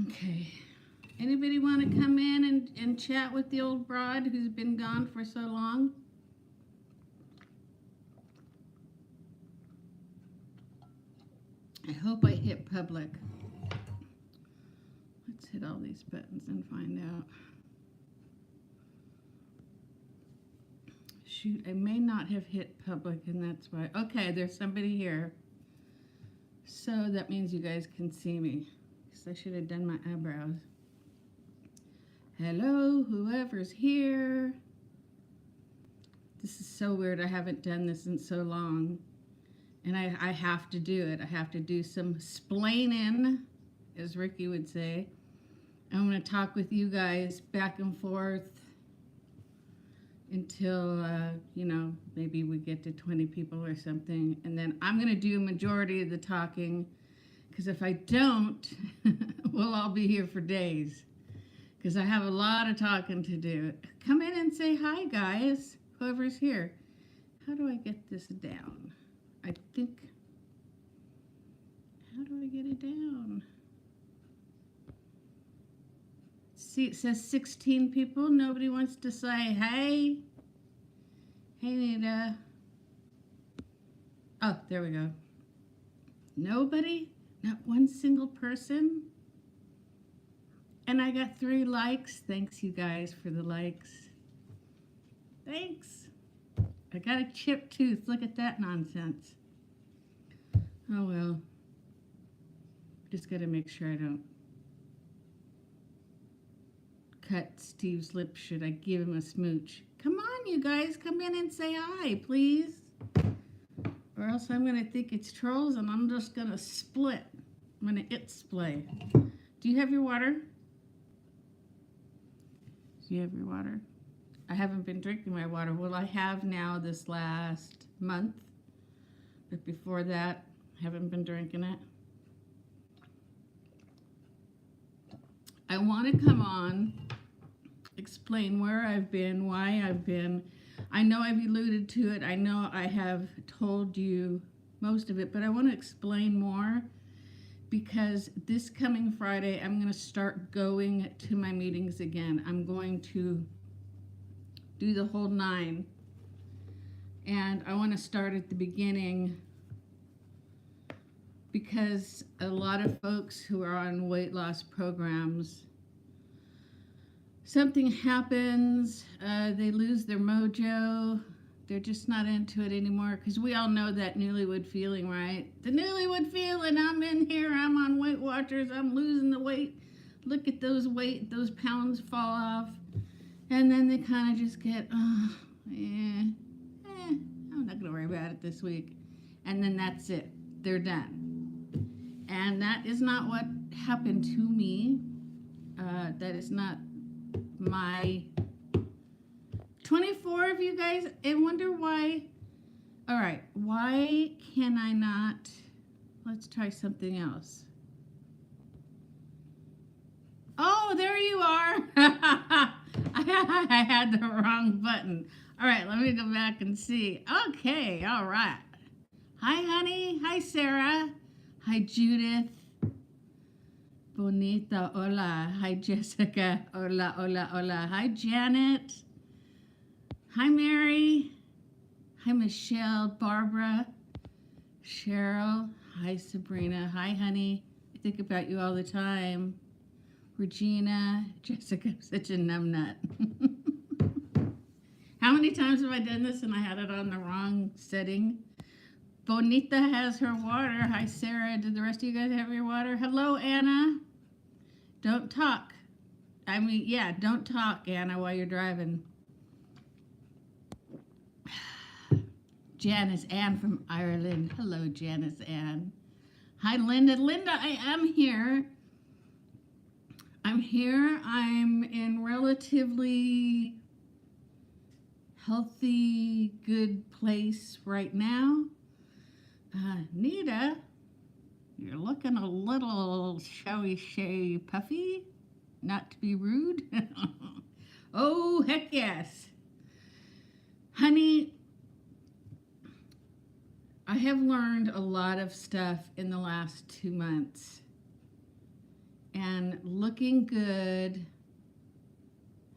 Okay. Anybody want to come in and chat with the old broad who's been gone for so long? I hope I hit public. Let's hit all these buttons and find out. Shoot, I may not have hit public, and that's why. Okay, there's somebody here. So that means you guys can see me. Because I should have done my eyebrows. Hello, whoever's here. This is so weird. I haven't done this in so long. And I have to do it. I have to do some splaining, as Ricky would say. I'm going to talk with you guys back and forth until, maybe we get to 20 people or something. And then I'm going to do a majority of the talking. Because if I don't, we'll all be here for days. Because I have a lot of talking to do. Come in and say hi, guys. Whoever's here. How do I get this down? I think, how do I get it down? See, it says 16 people. Nobody wants to say hey. Hey, Anita. Oh, there we go. Nobody? Not one single person? And I got 3 likes. Thanks, you guys, for the likes. Thanks. I got a chipped tooth. Look at that nonsense. Oh, well. Just got to make sure I don't cut Steve's lips. Should I give him a smooch? Come on, you guys. Come in and say hi, please. Or else I'm going to think it's trolls and I'm just going to split. I'm going to splay. Do you have your water? Do you have your water? I haven't been drinking my water. Well, I have now this last month. But before that, I haven't been drinking it. I want to come on, explain where I've been, why I've been. I know I've alluded to it. I know I have told you most of it, but I want to explain more because this coming Friday, I'm going to start going to my meetings again. I'm going to do the whole 9. And I want to start at the beginning because a lot of folks who are on weight loss programs, something happens, they lose their mojo, they're just not into it anymore, because we all know that newlywed feeling, right? The newlywed feeling, I'm in here, I'm on Weight Watchers, I'm losing the weight, look at those pounds fall off. And then they kind of just get, I'm not going to worry about it this week. And then that's it. They're done. And that is not what happened to me. That is not my 24 of you guys. I wonder why. All right. Why can I not? Let's try something else. Oh, there you are. I had the wrong button. All right, let me go back and see. Okay, all right. Hi, honey. Hi, Sarah. Hi, Judith. Bonita, hola. Hi, Jessica. Hola, hola, hola. Hi, Janet. Hi, Mary. Hi, Michelle. Barbara. Cheryl. Hi, Sabrina. Hi, honey. I think about you all the time. Regina, Jessica, I'm such a numbnut. How many times have I done this and I had it on the wrong setting? Bonita has her water. Hi, Sarah. Did the rest of you guys have your water? Hello, Anna. Don't talk. Don't talk, Anna, while you're driving. Janice Ann from Ireland. Hello, Janice Ann. Hi, Linda. Linda, I am here. I'm in relatively healthy, good place right now. Nita, you're looking a little, shall we say, puffy? Not to be rude. Oh, heck yes. Honey, I have learned a lot of stuff in the last 2 months. and looking good.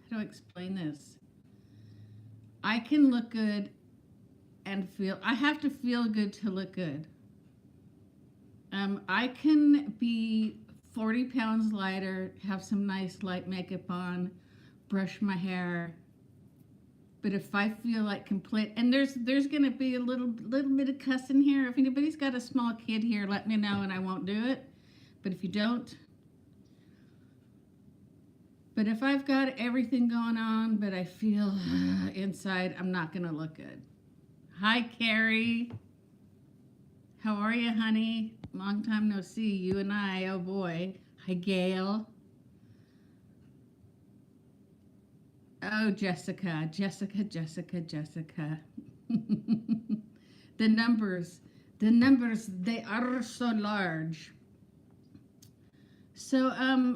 How do I explain this? I can look good and feel, I have to feel good to look good. I can be 40 pounds lighter, have some nice light makeup on, brush my hair. But if I feel like complete, and there's gonna be a little bit of cussing here. If anybody's got a small kid here, let me know and I won't do it. But if you don't, but if I've got everything going on, but I feel inside, I'm not gonna look good. Hi, Carrie. How are you, honey? Long time no see. You and I. Oh boy. Hi, Gail. Oh, Jessica. Jessica. The numbers. They are so large. So,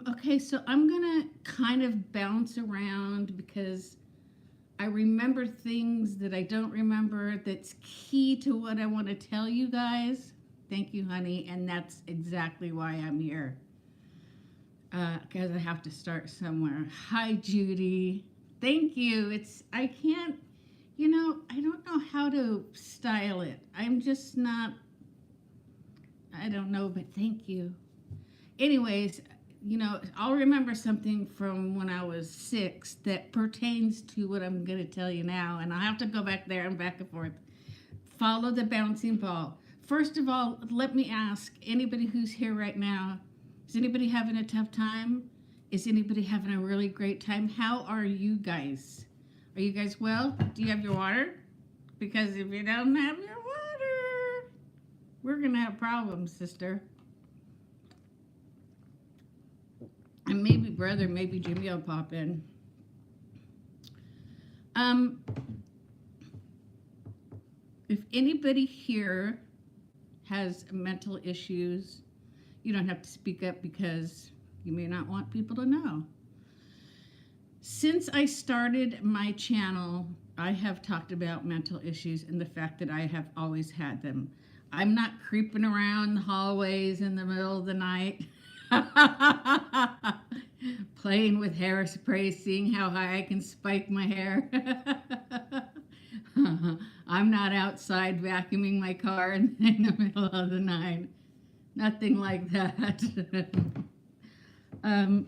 okay, so I'm gonna kind of bounce around because I remember things that I don't remember that's key to what I want to tell you guys. Thank you, honey, and that's exactly why I'm here. Because I have to start somewhere. Hi, Judy. Thank you. I can't, I don't know how to style it. I'm just not, I don't know, but thank you. Anyways, I'll remember something from when I was 6 that pertains to what I'm going to tell you now, and I have to go back there and back and forth. Follow the bouncing ball. First of all, let me ask anybody who's here right now, is anybody having a tough time? Is anybody having a really great time? How are you guys? Are you guys well? Do you have your water? Because if you don't have your water, we're going to have problems, sister. And maybe brother, maybe Jimmy will pop in. If anybody here has mental issues, you don't have to speak up because you may not want people to know. Since I started my channel, I have talked about mental issues and the fact that I have always had them. I'm not creeping around the hallways in the middle of the night. Playing with hairspray, seeing how high I can spike my hair. I'm not outside vacuuming my car in the middle of the night. Nothing like that. I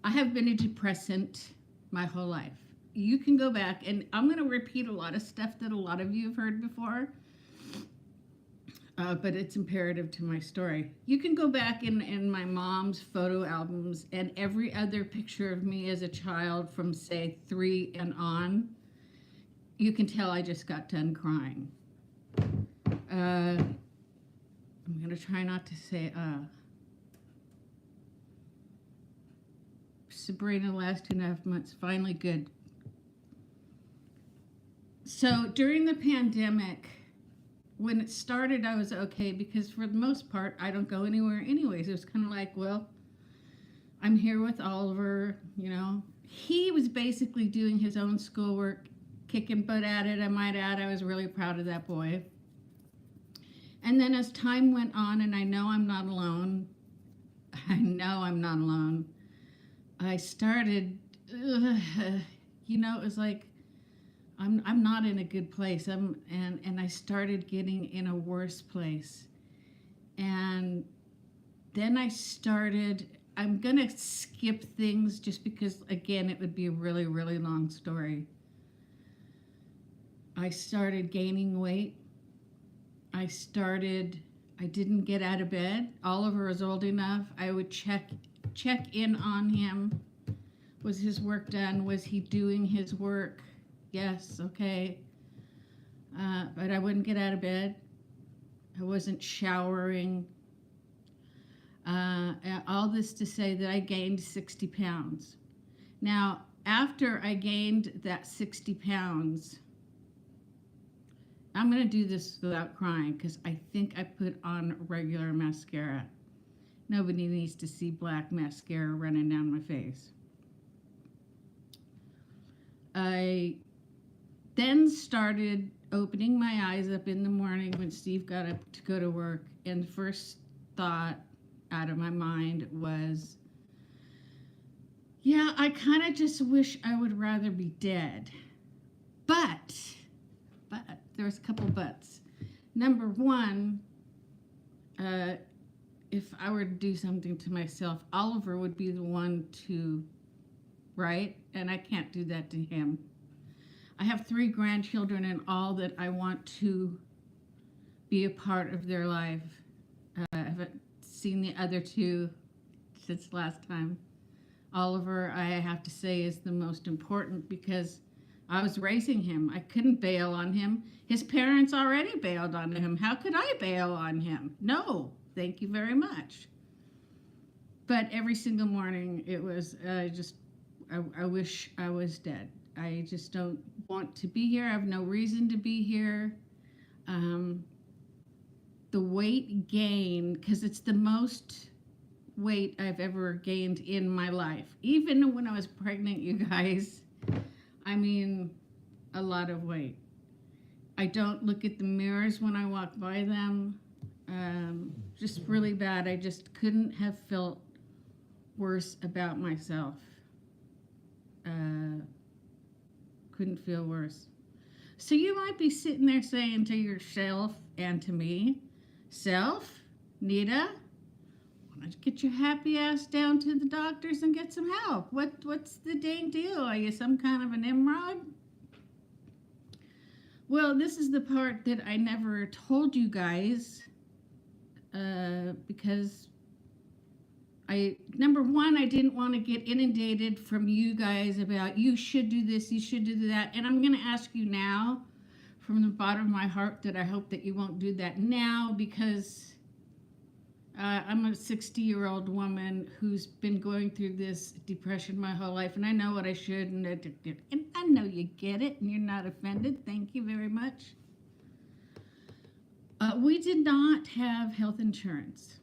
have been a depressant my whole life. You can go back, and I'm going to repeat a lot of stuff that a lot of you have heard before. But it's imperative to my story. You can go back in my mom's photo albums and every other picture of me as a child from, say, 3 and on. You can tell I just got done crying. I'm going to try not to say, Sabrina, last 2.5 months, finally good. So during the pandemic, when it started, I was okay because for the most part, I don't go anywhere anyways. It was kind of like, well, I'm here with Oliver, He was basically doing his own schoolwork, kicking butt at it, I might add. I was really proud of that boy. And then as time went on, and I know I'm not alone, I started, it was like, I'm not in a good place. And I started getting in a worse place. And then I'm going to skip things just because, again, it would be a really, really long story. I started gaining weight. I didn't get out of bed. Oliver was old enough. I would check in on him. Was his work done? Was he doing his work? Yes, okay. But I wouldn't get out of bed. I wasn't showering. All this to say that I gained 60 pounds. Now, after I gained that 60 pounds, I'm going to do this without crying because I think I put on regular mascara. Nobody needs to see black mascara running down my face. I then started opening my eyes up in the morning when Steve got up to go to work, and the first thought out of my mind was, yeah, I kind of just wish I would rather be dead. But there's a couple buts. Number one, if I were to do something to myself, Oliver would be the one to, right? And I can't do that to him. I have 3 grandchildren and all that I want to be a part of their life. I haven't seen the other 2 since last time. Oliver, I have to say, is the most important because I was raising him. I couldn't bail on him. His parents already bailed on him. How could I bail on him? No, thank you very much. But every single morning it was I wish I was dead. I just don't want to be here. I have no reason to be here. The weight gain, because it's the most weight I've ever gained in my life. Even when I was pregnant, you guys, I mean, a lot of weight. I don't look at the mirrors when I walk by them. Just really bad. I just couldn't have felt worse about myself. Couldn't feel worse. So you might be sitting there saying to yourself and to me, Self, Nita, why don't you get your happy ass down to the doctors and get some help? What's the dang deal? Are you some kind of an Nimrod? Well, this is the part that I never told you guys because number one, I didn't want to get inundated from you guys about you should do this, you should do that. And I'm going to ask you now from the bottom of my heart that I hope that you won't do that now because I'm a 60-year-old woman who's been going through this depression my whole life. And I know what I should and I know you get it and you're not offended. Thank you very much. We did not have health insurance.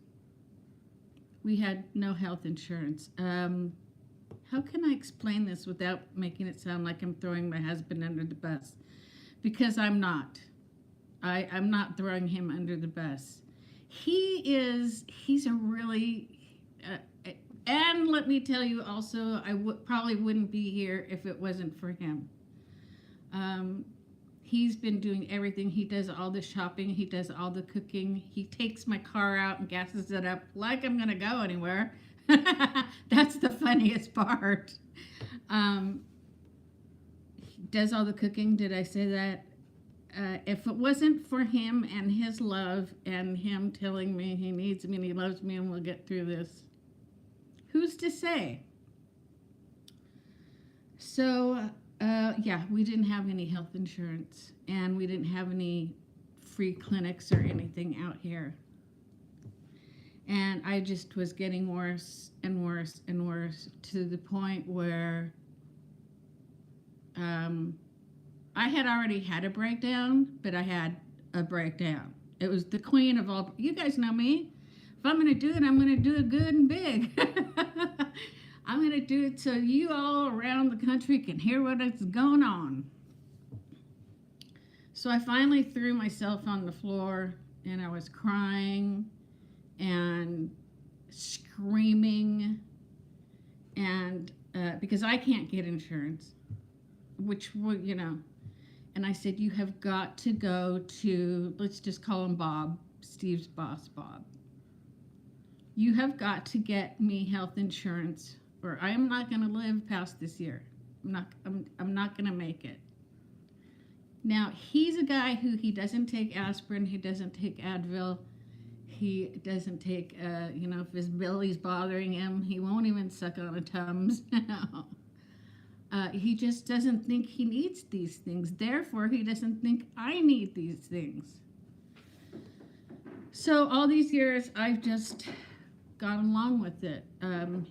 We had no health insurance. How can I explain this without making it sound like I'm throwing my husband under the bus? Because I'm not. I'm not throwing him under the bus. He's a really, and let me tell you also, I probably wouldn't be here if it wasn't for him. He's been doing everything. He does all the shopping. He does all the cooking. He takes my car out and gasses it up like I'm going to go anywhere. That's the funniest part. He does all the cooking. Did I say that? If it wasn't for him and his love and him telling me he needs me and he loves me and we'll get through this, who's to say? So, yeah, we didn't have any health insurance and we didn't have any free clinics or anything out here. And I just was getting worse and worse and worse to the point where I had already had a breakdown, but I had a breakdown. It was the queen of all. You guys know me. If I'm going to do it, I'm going to do it good and big. I'm going to do it so you all around the country can hear what is going on. So I finally threw myself on the floor, and I was crying and screaming, and because I can't get insurance, which, you know, and I said, you have got to go to, let's just call him Bob, Steve's boss, Bob. You have got to get me health insurance, or I am not going to live past this year. I'm not going to make it. Now, he's a guy who he doesn't take aspirin, he doesn't take Advil, he doesn't take, you know, if his belly's bothering him, he won't even suck on a Tums. He just doesn't think he needs these things. Therefore, he doesn't think I need these things. So all these years, I've just gone along with it.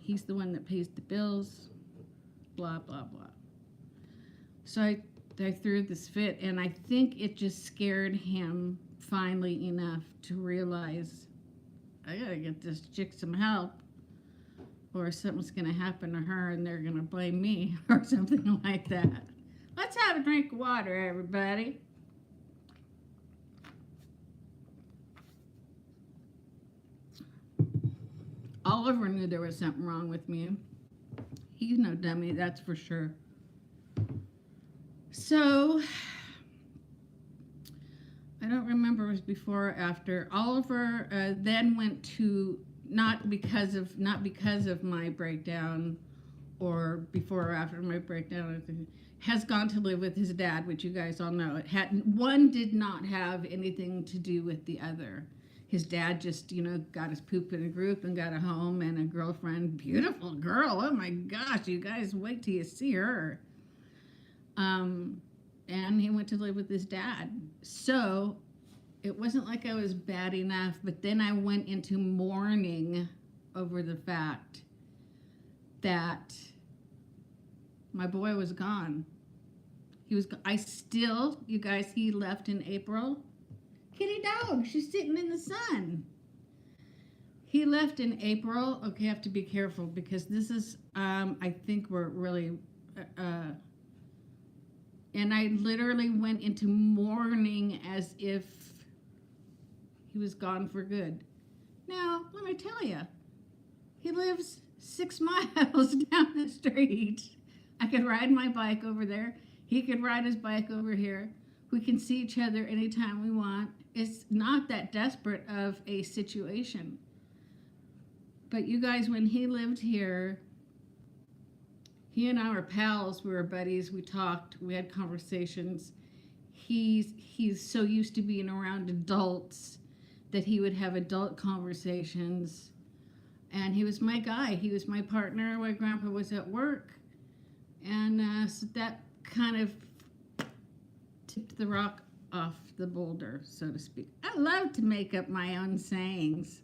He's the one that pays the bills, blah, blah, blah. So I threw this fit, and I think it just scared him finally enough to realize, I gotta get this chick some help, or something's gonna happen to her and they're gonna blame me, or something like that. Let's have a drink of water, everybody. Oliver knew there was something wrong with me. He's no dummy, that's for sure. So, I don't remember if it was before or after. Oliver then went to, not because of my breakdown, or before or after my breakdown, has gone to live with his dad, which you guys all know. One did not have anything to do with the other. His dad just, got his poop in a group and got a home and a girlfriend. Beautiful girl. Oh my gosh, you guys wait till you see her. And he went to live with his dad. So it wasn't like I was bad enough, but then I went into mourning over the fact that my boy was gone. You guys, he left in April. Kitty dog, she's sitting in the sun. He left in April. Okay, I have to be careful because this is, I think we're really, and I literally went into mourning as if he was gone for good. Now, let me tell you, he lives 6 miles down the street. I could ride my bike over there. He could ride his bike over here. We can see each other anytime we want. It's not that desperate of a situation. But you guys, when he lived here, he and I were pals. We were buddies. We talked. We had conversations. He's so used to being around adults that he would have adult conversations. And he was my guy. He was my partner. My grandpa was at work. And so that kind of tipped the rock off the boulder, so to speak. I love to make up my own sayings.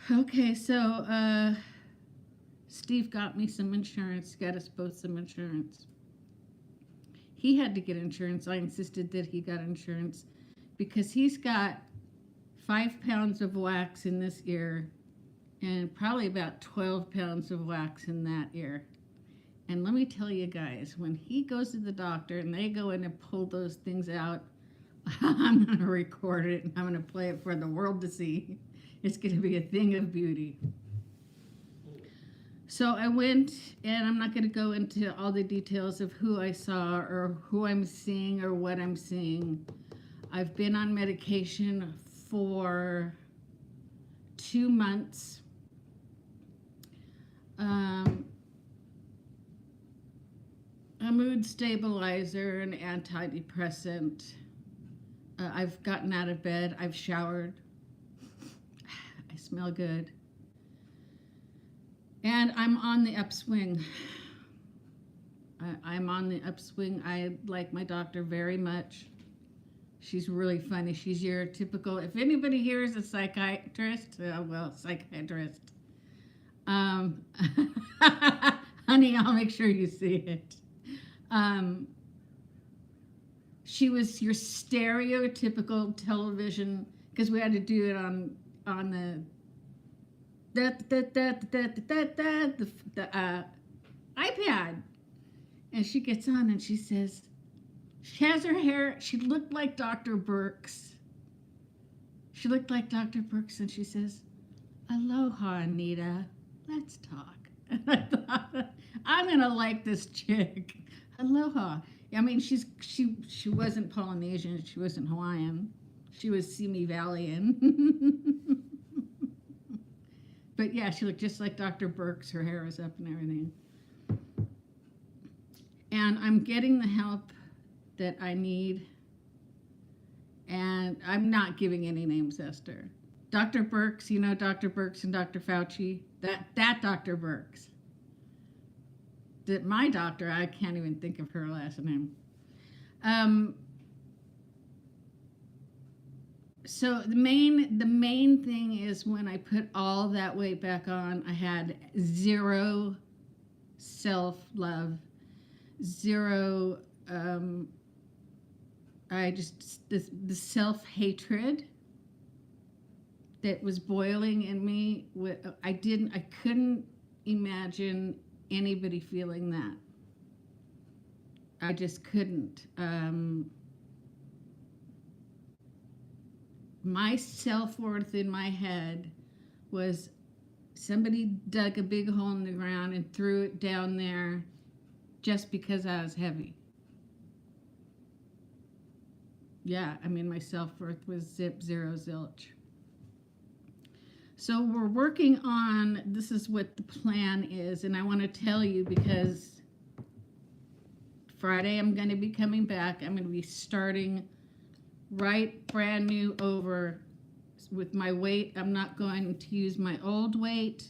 Okay, so Steve got me some insurance, got us both some insurance. He had to get insurance. I insisted that he got insurance because he's got 5 pounds of wax in this ear and probably about 12 pounds of wax in that ear. And let me tell you guys, when he goes to the doctor and they go in and pull those things out, I'm going to record it and I'm going to play it for the world to see. It's going to be a thing of beauty. So I went, and I'm not going to go into all the details of who I saw or who I'm seeing or what I'm seeing. I've been on medication for 2 months. A mood stabilizer, an antidepressant. I've gotten out of bed. I've showered. I smell good. And I'm on the upswing. I'm on the upswing. I like my doctor very much. She's really funny. She's your typical, if anybody here is a psychiatrist, psychiatrist. Honey, I'll make sure you see it. She was your stereotypical television, because we had to do it on the iPad. And she gets on and she says, she has her hair, she looked like Dr. Burks. She looked like Dr. Burks, and she says, "Aloha, Anita, let's talk." And I thought, I'm going to like this chick. Aloha. I mean, she wasn't Polynesian, she wasn't Hawaiian. She was Simi Valleyan. But yeah, she looked just like Dr. Burks. Her hair was up and everything. And I'm getting the help that I need. And I'm not giving any names, Esther. Dr. Burks, you know Dr. Burks and Dr. Fauci? That Dr. Burks. My doctor, I can't even think of her last name. So the main thing is when I put all that weight back on, I had zero self-love, zero, the self-hatred that was boiling in me. I couldn't imagine anybody feeling that. I just couldn't. my self-worth in my head was somebody dug a big hole in the ground and threw it down there just because I was heavy. Yeah, I mean, my self-worth was zip, zero, zilch. So we're working on, this is what the plan is, and I want to tell you because Friday I'm going to be coming back. I'm going to be starting right brand new over with my weight. I'm not going to use my old weight.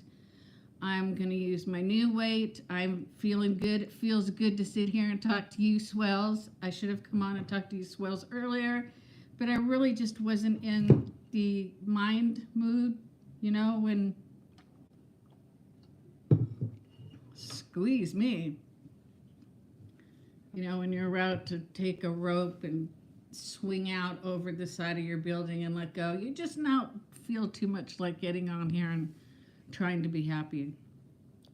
I'm going to use my new weight. I'm feeling good. It feels good to sit here and talk to you swells. I should have come on and talked to you swells earlier, but I really just wasn't in the mind mood, you know, when squeeze me. You know, when you're about to take a rope and swing out over the side of your building and let go, you just not feel too much like getting on here and trying to be happy.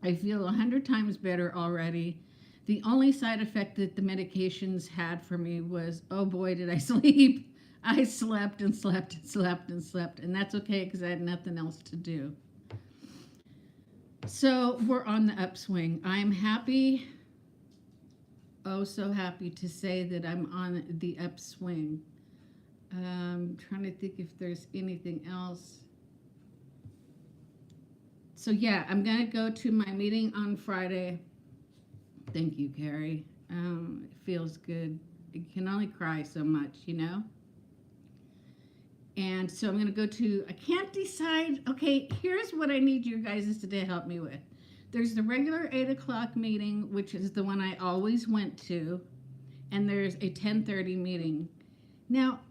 I feel 100 times better already. The only side effect that the medications had for me was, oh boy, did I sleep. I slept and slept and slept and slept, and that's okay because I had nothing else to do. So we're on the upswing. I'm happy, oh so happy to say that I'm on the upswing. I'm trying to think if there's anything else. So yeah, I'm going to go to my meeting on Friday. Thank you, Carrie. It feels good. You can only cry so much, you know? And so I'm going to go to, I can't decide. Okay, here's what I need you guys to help me with. There's the regular 8 o'clock meeting, which is the one I always went to. And there's a 10:30 meeting. Now,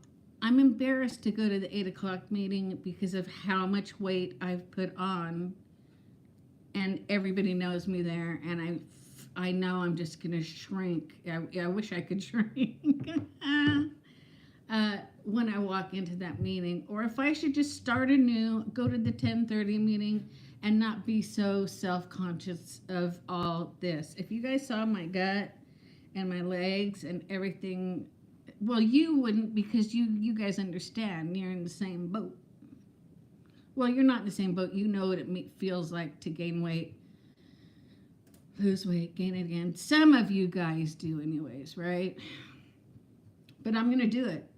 I'm embarrassed to go to the 8 o'clock meeting because of how much weight I've put on. And everybody knows me there. And I know I'm just going to shrink. I wish I could shrink. When I walk into that meeting, or if I should just start anew, go to the 10:30 meeting and not be so self-conscious of all this. If you guys saw my gut and my legs and everything, well, you wouldn't because you guys understand. You're in the same boat. Well, you're not in the same boat. You know what it feels like to gain weight, lose weight, gain it again. Some of you guys do anyways, right? But I'm going to do it.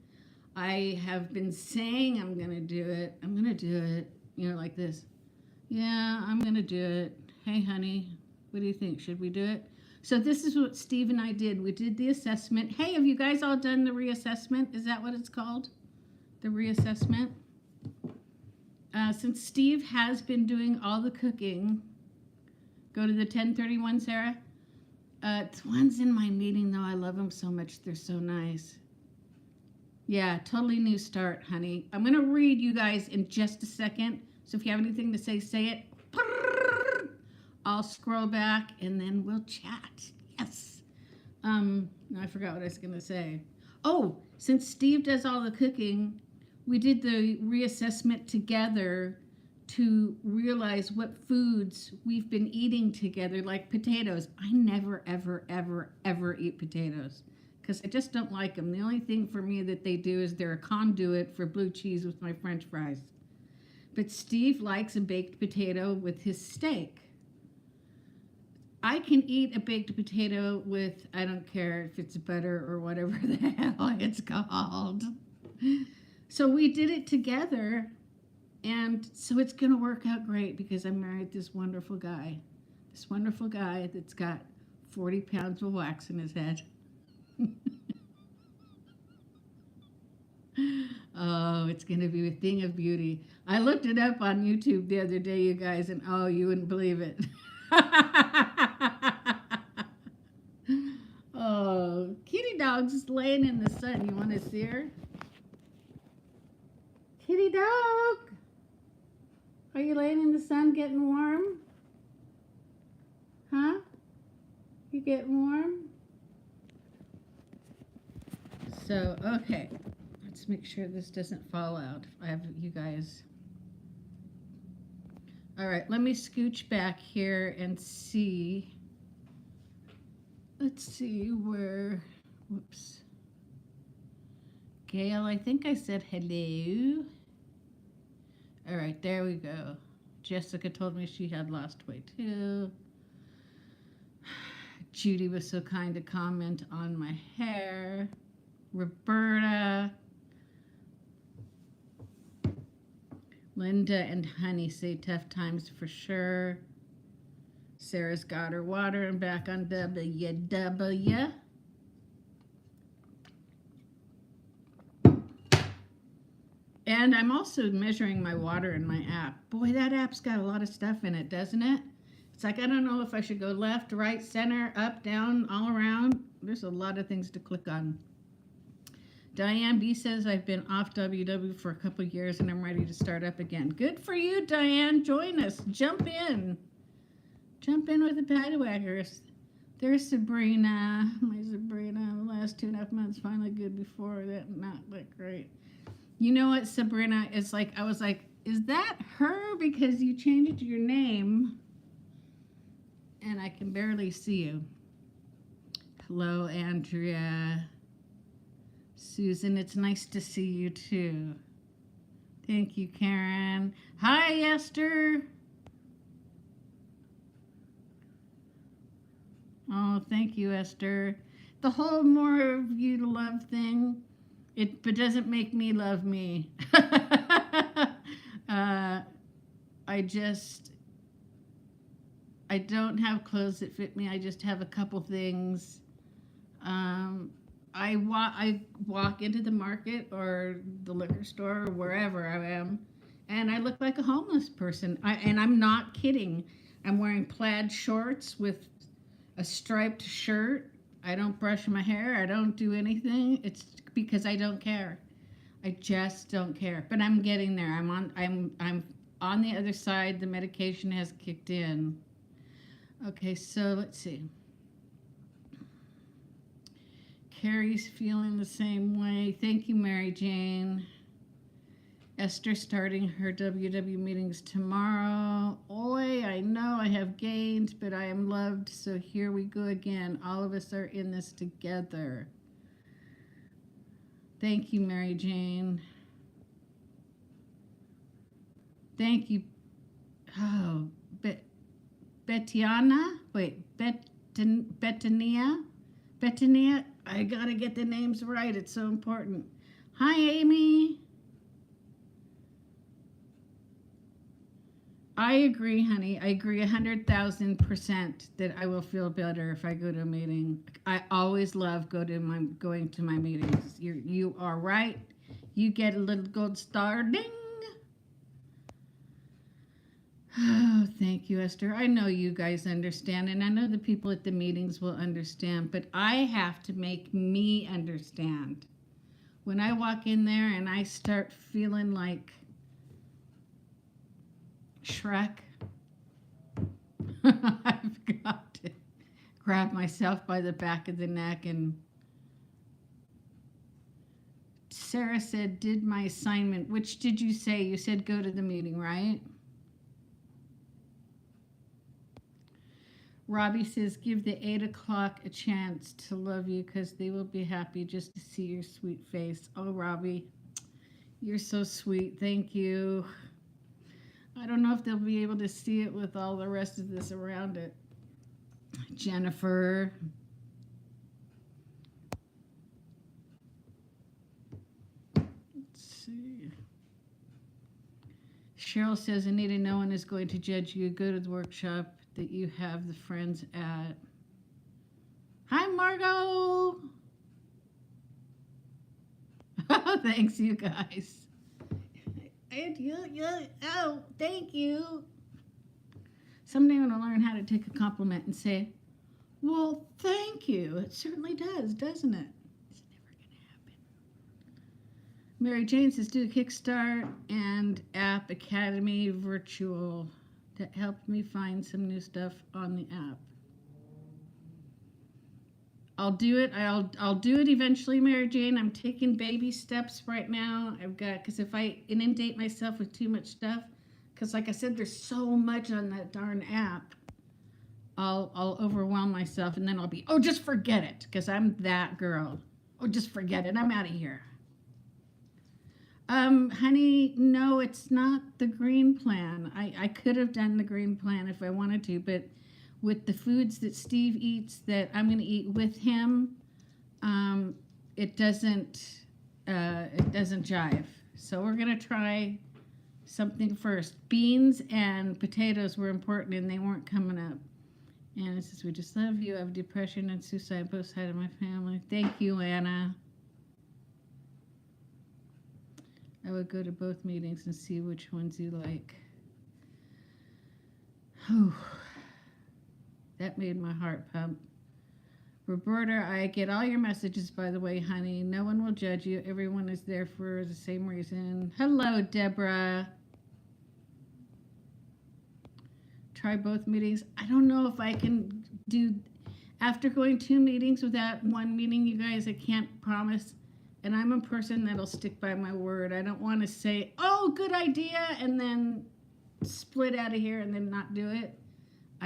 I have been saying I'm going to do it. I'm going to do it. You know, like this. Yeah, I'm going to do it. Hey, honey, what do you think? Should we do it? So this is what Steve and I did. We did the assessment. Hey, have you guys all done the reassessment? Is that what it's called? The reassessment? Since Steve has been doing all the cooking, go to the 10:31, Sarah. The ones in my meeting, though, I love them so much. They're so nice. Yeah, totally new start, honey. I'm going to read you guys in just a second. So if you have anything to say, say it. I'll scroll back and then we'll chat. Yes. No, I forgot what I was going to say. Oh, since Steve does all the cooking, we did the reassessment together to realize what foods we've been eating together, like potatoes. I never, ever, ever, ever eat potatoes because I just don't like them. The only thing for me that they do is they're a conduit for blue cheese with my French fries. But Steve likes a baked potato with his steak. I can eat a baked potato with, I don't care if it's butter or whatever the hell it's called. So we did it together, and so it's going to work out great because I married this wonderful guy that's got 40 pounds of wax in his head. Oh, it's going to be a thing of beauty. I looked it up on YouTube the other day, you guys, and oh, you wouldn't believe it. Oh, Kitty Dog's laying in the sun. You want to see her? Kitty Dog! Are you laying in the sun getting warm? Huh? You getting warm? So, okay. Let's make sure this doesn't fall out. I have you guys. All right, let me scooch back here and see. Let's see where, whoops. Gail, I think I said hello. All right, there we go. Jessica told me she had lost weight too. Judy was so kind to comment on my hair. Roberta. Linda and Honey say tough times for sure. Sarah's got her water and back on WW. And I'm also measuring my water in my app. Boy, that app's got a lot of stuff in it, doesn't it? It's like I don't know if I should go left, right, center, up, down, all around. There's a lot of things to click on. Diane B says I've been off WW for a couple years and I'm ready to start up again. Good for you, Diane. Join us. Jump in. Jump in with the Paddiwackers. There's Sabrina. My Sabrina. The last 2.5 months finally good, before that not that great. You know what, Sabrina? It's like I was like, is that her? Because you changed your name and I can barely see you. Hello, Andrea. Susan, it's nice to see you too. Thank you, Karen. Hi, Esther. Oh, thank you, Esther. The whole more of you to love thing, it doesn't make me love me. I don't have clothes that fit me. I just have a couple things. I walk into the market or the liquor store or wherever I am, and I look like a homeless person. And I'm not kidding. I'm wearing plaid shorts with a striped shirt. I don't brush my hair. I don't do anything. It's because I don't care. I just don't care. But I'm getting there. I'm on the other side. The medication has kicked in. Okay, so let's see. Carrie's feeling the same way. Thank you, Mary Jane. Esther starting her WW meetings tomorrow. Oi, I know I have gained, but I am loved, so here we go again. All of us are in this together. Thank you, Mary Jane. Thank you. Oh, Bettiana? Wait, Betania? Betania? I gotta get the names right. It's so important. Hi, Amy. I agree, honey. I agree 100,000% that I will feel better if I go to a meeting. I always love going to my meetings. You are right. You get a little gold star. Ding. Oh, thank you, Esther. I know you guys understand, and I know the people at the meetings will understand, but I have to make me understand. When I walk in there and I start feeling like Shrek, I've got to grab myself by the back of the neck. And Sarah said, did my assignment. Which did you say? You said go to the meeting, right? Robbie says, give the 8 o'clock a chance to love you because they will be happy just to see your sweet face. Oh, Robbie, you're so sweet. Thank you. I don't know if they'll be able to see it with all the rest of this around it. Jennifer. Let's see. Cheryl says, Anita, no one is going to judge you. Go to the workshop that you have the friends at. Hi, Margot. Thanks, you guys. Oh, thank you. Someday I'm going to learn how to take a compliment and say, well, thank you. It certainly does, doesn't it? It's never going to happen. Mary Jane says, do a Kickstart and App Academy virtual. That helped me find some new stuff on the app. I'll do it. I'll do it eventually, Mary Jane. I'm taking baby steps right now. Because if I inundate myself with too much stuff, because like I said, there's so much on that darn app, I'll overwhelm myself, and then I'll be, oh, just forget it, because I'm that girl. Oh, just forget it. I'm out of here. Honey, no, it's not the green plan. I could have done the green plan if I wanted to, but with the foods that Steve eats that I'm going to eat with him, um, it doesn't jive. So we're going to try something first. Beans and potatoes were important and they weren't coming up. Anna says, we just love you. I have depression and suicide both sides of my family. Thank you, Anna. I would go to both meetings and see which ones you like. Whew. That made my heart pump. Roberta, I get all your messages, by the way, honey. No one will judge you. Everyone is there for the same reason. Hello, Deborah. Try both meetings. I don't know if I can do, after going 2 meetings without 1 meeting, you guys, I can't promise. And I'm a person that'll stick by my word. I don't want to say, oh, good idea, and then split out of here and then not do it.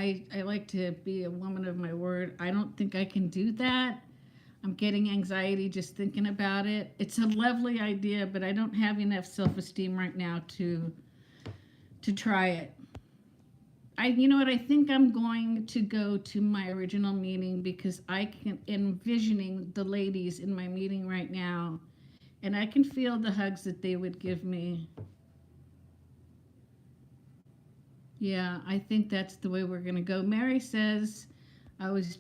I like to be a woman of my word. I don't think I can do that. I'm getting anxiety just thinking about it. It's a lovely idea, but I don't have enough self-esteem right now to try it. You know what? I think I'm going to go to my original meeting because I can envisioning the ladies in my meeting right now, and I can feel the hugs that they would give me. Yeah, I think that's the way we're going to go. Mary says, I was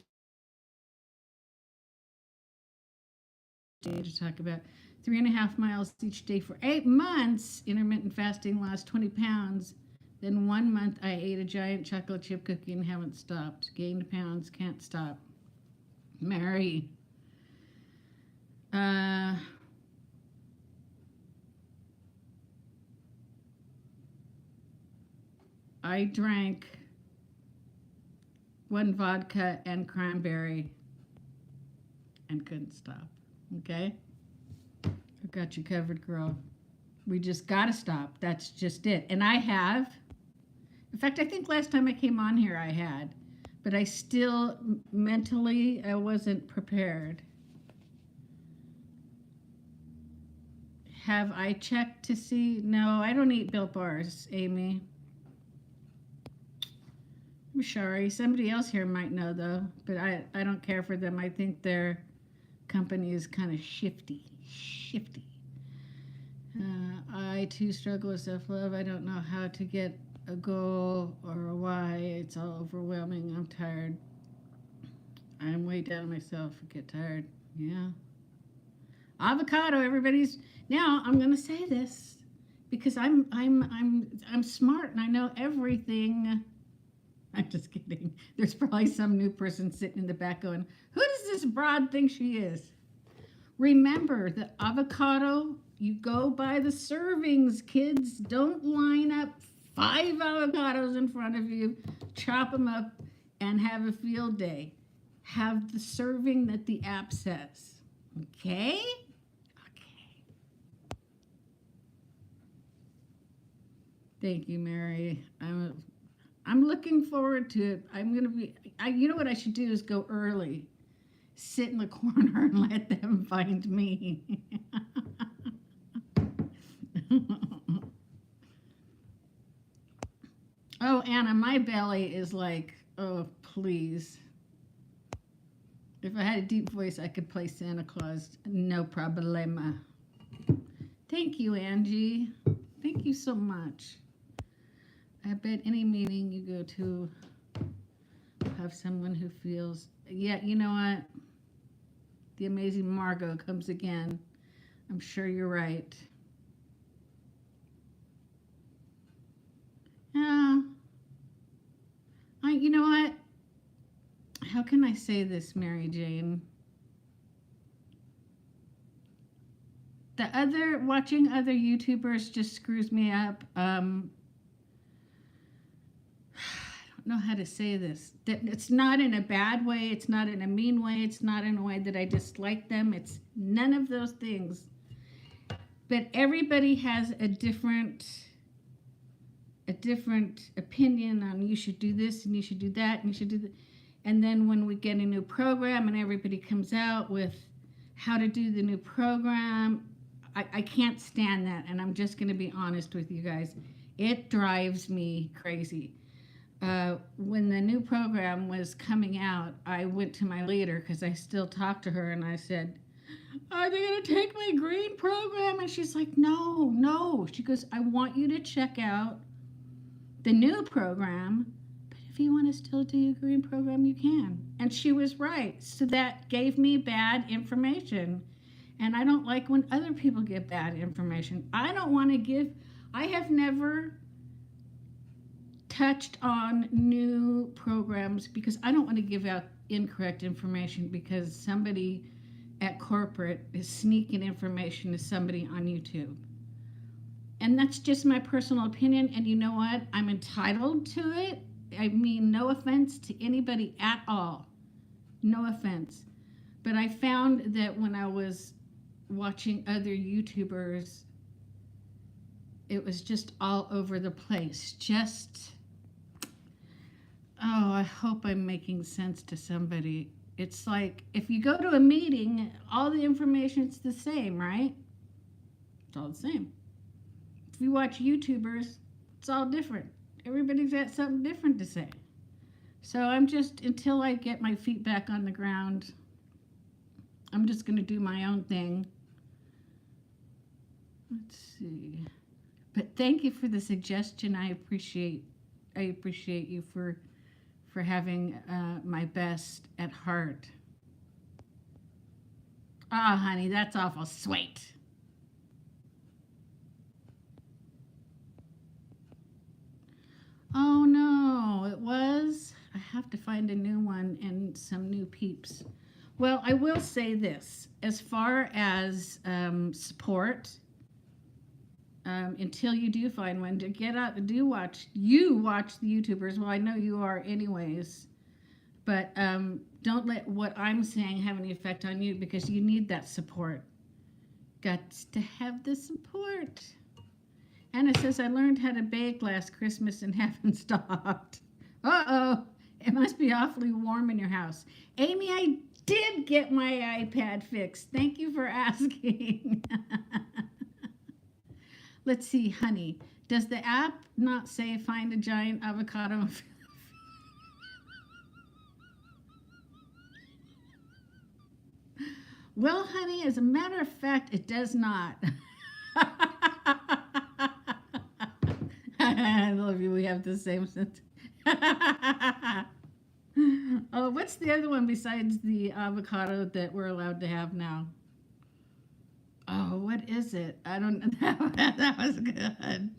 to talk about 3.5 miles each day for 8 months. Intermittent fasting lost 20 pounds. Then 1 month I ate a giant chocolate chip cookie and haven't stopped. Gained pounds, can't stop. Mary. I drank 1 vodka and cranberry and couldn't stop. Okay? I've got you covered, girl. We just gotta stop. That's just it. And I have. In fact, I think last time I came on here I had. But I still, mentally, I wasn't prepared. Have I checked to see? No, I don't eat Built Bars, Amy. I'm sorry. Somebody else here might know, though. But I don't care for them. I think their company is kind of shifty. I, too, struggle with self-love. I don't know how to get a goal or a why. It's all overwhelming. I'm tired. I'm way down on myself. I get tired. Yeah. Avocado, everybody's. Now, I'm going to say this because I'm smart and I know everything. I'm just kidding. There's probably some new person sitting in the back going, who does this broad think she is? Remember, the avocado, you go by the servings, kids. Don't line up 5 avocados in front of you, chop them up, and have a field day. Have the serving that the app says. Okay? Okay. Thank you, Mary. I'm looking forward to it. I'm going to be, you know what I should do is go early. Sit in the corner and let them find me. Oh, Anna, my belly is like, oh, please. If I had a deep voice, I could play Santa Claus. No problema. Thank you, Angie. Thank you so much. I bet any meeting you go to have someone who feels, yeah, you know what? The amazing Margot comes again. I'm sure you're right. Yeah. You know what? How can I say this, Mary Jane? Watching other YouTubers just screws me up. I don't know how to say this. It's not in a bad way. It's not in a mean way. It's not in a way that I dislike them. It's none of those things. But everybody has a different opinion on you should do this and you should do that and you should do that. And then when we get a new program and everybody comes out with how to do the new program, I can't stand that, and I'm just going to be honest with you guys. It drives me crazy. When the new program was coming out, I went to my leader because I still talk to her, and I said, "Are they going to take my green program?" And she's like, "No, no." She goes, "I want you to check out the new program, but if you want to still do your green program, you can." And she was right. So that gave me bad information. And I don't like when other people give bad information. I don't want to give, I have never touched on new programs because I don't want to give out incorrect information because somebody at corporate is sneaking information to somebody on YouTube. And that's just my personal opinion. And you know what? I'm entitled to it. I mean, no offense to anybody at all. No offense. But I found that when I was watching other YouTubers, it was just all over the place. Just, oh, I hope I'm making sense to somebody. It's like if you go to a meeting, all the information's the same, right? It's all the same. If you watch YouTubers, it's all different. Everybody's got something different to say. So I'm just, until I get my feet back on the ground, I'm just going to do my own thing. Let's see. But thank you for the suggestion. I appreciate you for having my best at heart. Oh, honey, that's awful sweet. Oh no, it was. I have to find a new one and some new peeps. Well, I will say this: as far as support, until you do find one, to get out, watch the YouTubers. Well, I know you are anyways, but don't let what I'm saying have any effect on you because you need that support. Got to have the support. Anna says, I learned how to bake last Christmas and haven't stopped. Uh-oh, it must be awfully warm in your house. Amy, I did get my iPad fixed. Thank you for asking. Let's see, honey. Does the app not say find a giant avocado? Well, honey, as a matter of fact, it does not. I love you. We have the same sense. Oh, what's the other one besides the avocado that we're allowed to have now? Oh, what is it? I don't know. That was good.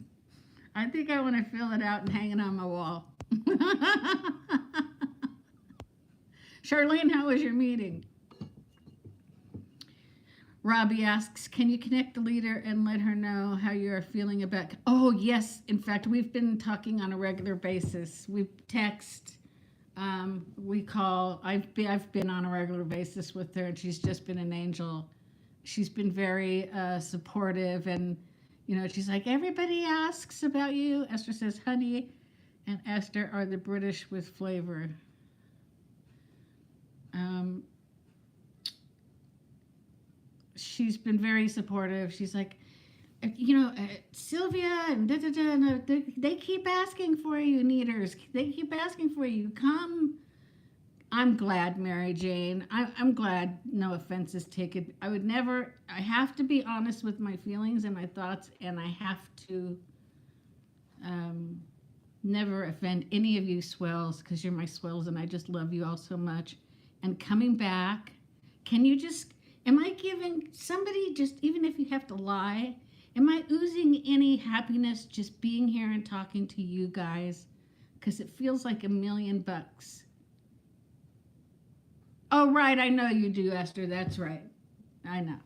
I think I want to fill it out and hang it on my wall. Charlene, how was your meeting? Robbie asks, can you connect the leader and let her know how you are feeling about... Oh, yes. In fact, we've been talking on a regular basis. We text, we call. I've been on a regular basis with her, and she's just been an angel. She's been very supportive, and, you know, she's like, everybody asks about you. Esther says, honey and Esther are the British with flavor. She's been very supportive. She's like, you know, Sylvia and they keep asking for you, Neaters. They keep asking for you. Come. I'm glad, Mary Jane. I'm glad. No offense is taken. I would never. I have to be honest with my feelings and my thoughts, and I have to never offend any of you swells because you're my swells, and I just love you all so much. And coming back, can you just? Am I giving somebody, just even if you have to lie, am I oozing any happiness just being here and talking to you guys? Because it feels like $1,000,000. Oh, right, I know you do, Esther. That's right. I know.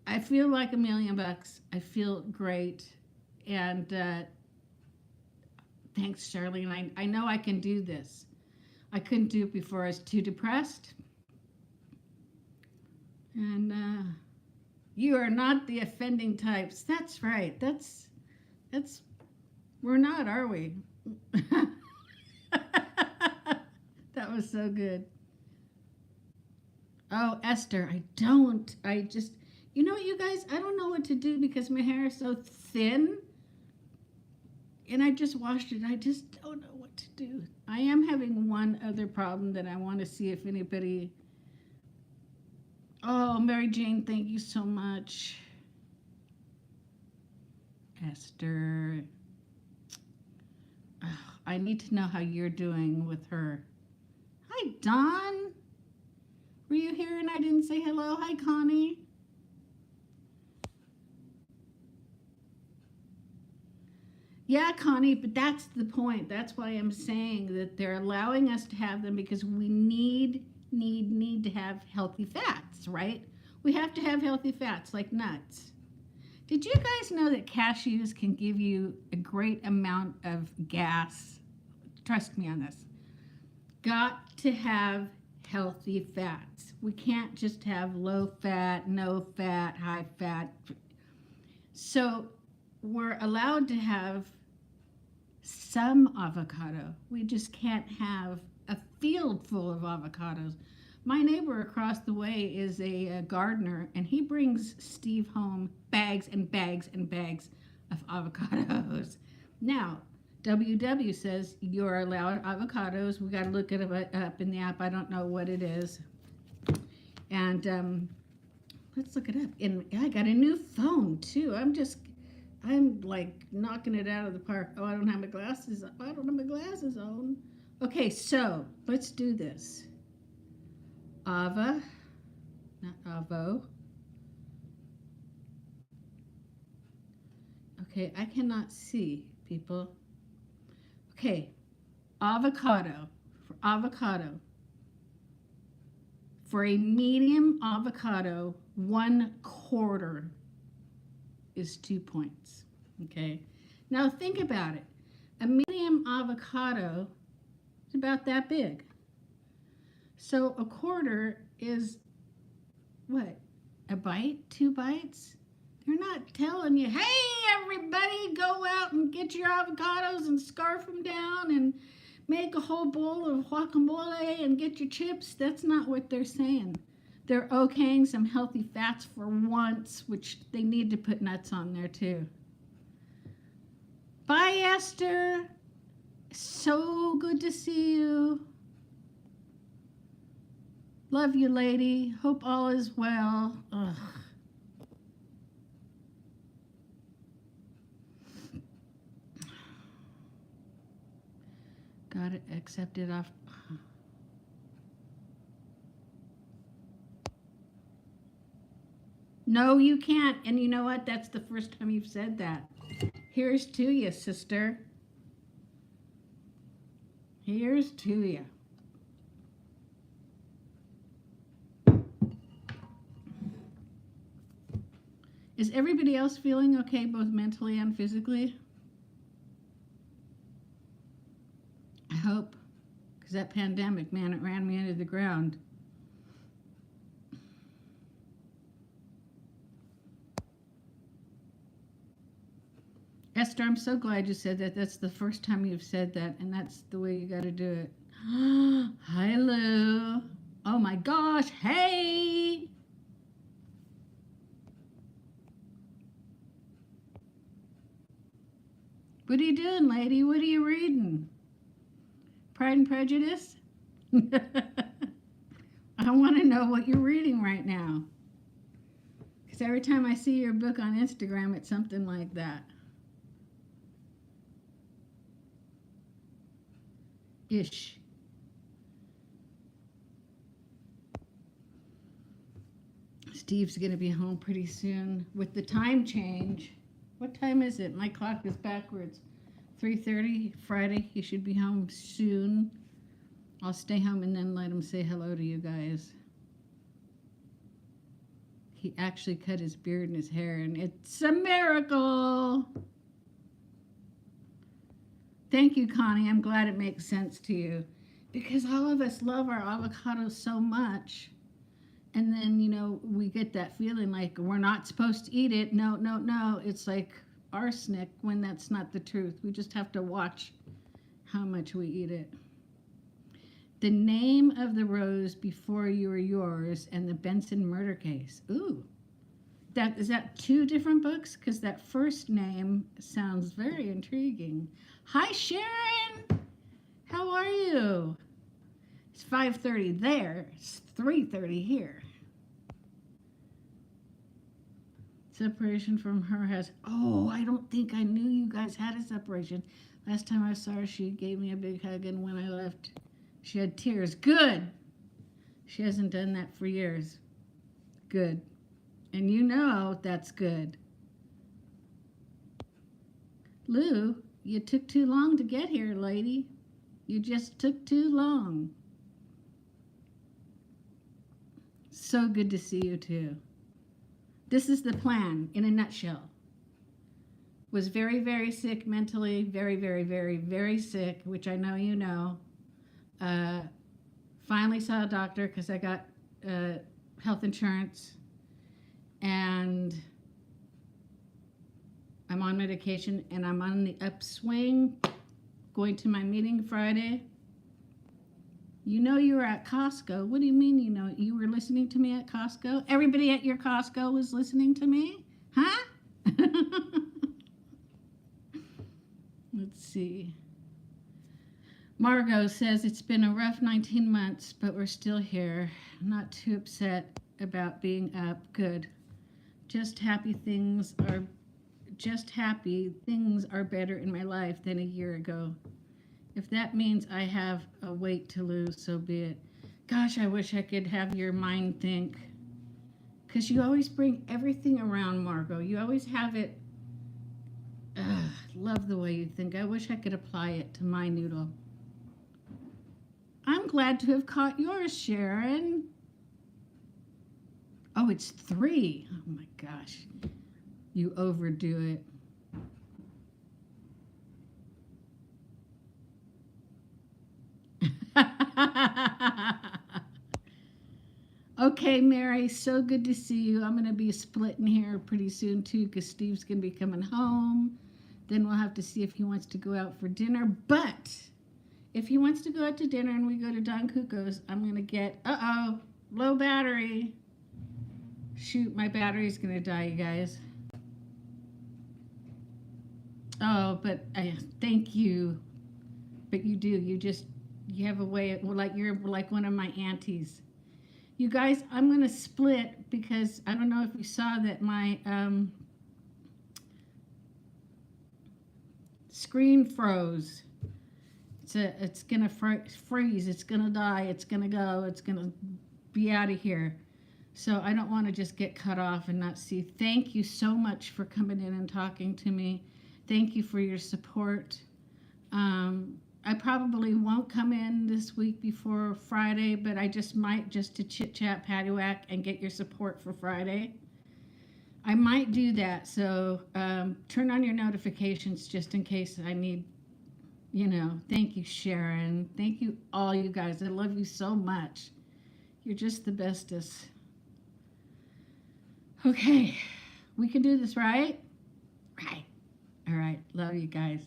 I feel like $1,000,000. I feel great. And thanks, Charlene. I know I can do this. I couldn't do it before. I was too depressed. And you are not the offending types. That's right. That's we're not, are we? That was so good. Oh, Esther, I just, You know what, you guys? I don't know what to do because my hair is so thin. And I just washed it. I just don't know what to do. I am having one other problem that I want to see if anybody... Oh, Mary Jane, thank you so much. Esther. Oh, I need to know how you're doing with her. Hi, Dawn. Were you here and I didn't say hello? Hi, Connie. Yeah, Connie, but that's the point. That's why I'm saying that they're allowing us to have them because we need to have healthy fats, right? We have to have healthy fats like nuts. Did you guys know that cashews can give you a great amount of gas? Trust me on this. Got to have healthy fats. We can't just have low fat, no fat, high fat. So we're allowed to have some avocado. We just can't have a field full of avocados. My neighbor across the way is a gardener, and he brings Steve home bags and bags and bags of avocados. Now, WW says you're allowed avocados. We got to look it up in the app. I don't know what it is. And let's look it up. And I got a new phone, too. I'm like knocking it out of the park. Oh, I don't have my glasses. I don't have my glasses on. Okay, so let's do this. Not avo. Okay, I cannot see, people. Okay, avocado. For avocado. For a medium avocado, 1/4 is 2 points. Okay, now think about it. A medium avocado is about that big. So 1/4 is what? A bite? 2 bites? They're not telling you, hey, everybody, go out and get your avocados and scarf them down and make a whole bowl of guacamole and get your chips. That's not what they're saying. They're okaying some healthy fats for once, which they need to put nuts on there too. Bye, Esther. So good to see you. Love you, lady. Hope all is well. Ugh. Got it accepted off. No, you can't. And you know what? That's the first time you've said that. Here's to you, sister. Here's to you. Is everybody else feeling okay, both mentally and physically? I hope. Because that pandemic, man, it ran me into the ground. Esther, I'm so glad you said that. That's the first time you've said that, and that's the way you got to do it. Hi, Lou. Oh my gosh, hey! What are you doing, lady? What are you reading? Pride and Prejudice? I want to know what you're reading right now. Because every time I see your book on Instagram, it's something like that. Ish. Steve's going to be home pretty soon with the time change. What time is it? My clock is backwards. 3:30 Friday. He should be home soon. I'll stay home and then let him say hello to you guys. He actually cut his beard and his hair, and it's a miracle. Thank you, Connie. I'm glad it makes sense to you. Because all of us love our avocados so much. And then, you know, we get that feeling like we're not supposed to eat it. No, no, no. It's like arsenic when that's not the truth. We just have to watch how much we eat it. The Name of the Rose Before You Were Yours and the Benson murder case. Ooh. Is that two different books? Because that first name sounds very intriguing. Hi, Sharon. How are you? It's 5:30 there. It's 3:30 here. Separation from her has... Oh, I don't think I knew you guys had a separation. Last time I saw her, she gave me a big hug, and when I left, she had tears. Good. She hasn't done that for years. Good. And you know that's good. Lou, you took too long to get here, lady. You just took too long. So good to see you, too. This is the plan in a nutshell. Was very, very sick mentally, very, very, very, very sick, which I know you know. Finally saw a doctor because I got health insurance. And I'm on medication, and I'm on the upswing, going to my meeting Friday. You know you were at Costco. What do you mean you know? You were listening to me at Costco? Everybody at your Costco was listening to me? Huh? Let's see. Margot says it's been a rough 19 months, but we're still here. Not too upset about being up. Good. Just happy things are better in my life than a year ago. If that means I have a weight to lose, so be it. Gosh, I wish I could have your mind think. Because you always bring everything around, Margot. You always have it. Love the way you think. I wish I could apply it to my noodle. I'm glad to have caught yours, Sharon. Oh, it's 3. Oh my gosh. You overdo it. Okay, Mary, so good to see you. I'm going to be splitting here pretty soon, too, because Steve's going to be coming home. Then we'll have to see if he wants to go out for dinner. But if he wants to go out to dinner and we go to Don Cuco's, I'm going to get, low battery. Shoot, my battery's going to die, you guys. Oh, but thank you. But you do. You have a way, you're like one of my aunties. You guys, I'm going to split because I don't know if you saw that my screen froze. It's going to freeze. It's going to die. It's going to go. It's going to be out of here. So I don't want to just get cut off and not see. Thank you so much for coming in and talking to me. Thank you for your support. I probably won't come in this week before Friday, but I just might just to chit-chat Paddiwack and get your support for Friday. I might do that, so turn on your notifications just in case I need, Thank you, Sharon. Thank you, all you guys. I love you so much. You're just the bestest. Okay, we can do this, right? Right. All right, love you guys.